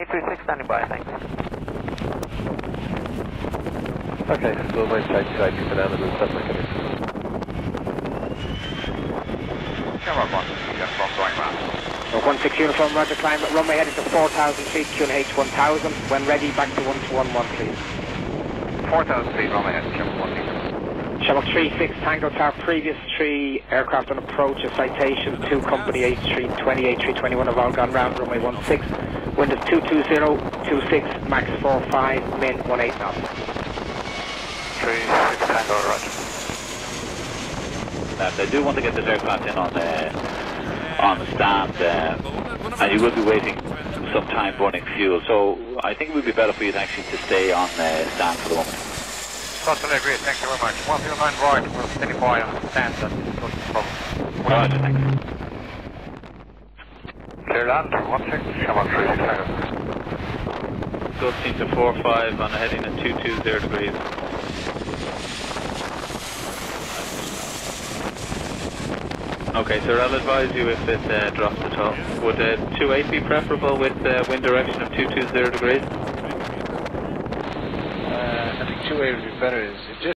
836 standing by, thanks. Okay, we'll wait for now and we'll start my coming. Camera 1, uniform going round. 16 uniform, roger, climb runway heading to 4,000 feet, QNH 1000. When ready, back to 1211, please. 4,000 feet, runway heading to 1 Shamrock 36, Tango Tower, previous 3 aircraft on approach, a citation, 2 company H320, H321 have all gone round, runway 16. Wind is 220, 26, max 45, min 18 knots. 36 Tango, roger. I do want to get this aircraft in on the stand, and you will be waiting some time burning fuel, so I think it would be better for you to actually to stay on the stand for the moment. Totally agree, thank you very much. 109 right, we'll steady by on the stand, that's not a problem. Roger, thanks. Clear land, 16, Shamrock 36 Tango. Gusting to 45 on a heading at 220 degrees. Okay, sir, I'll advise you if it drops at all. Would 28 be preferable with wind direction of 220 degrees? I think 2A would be better. Is it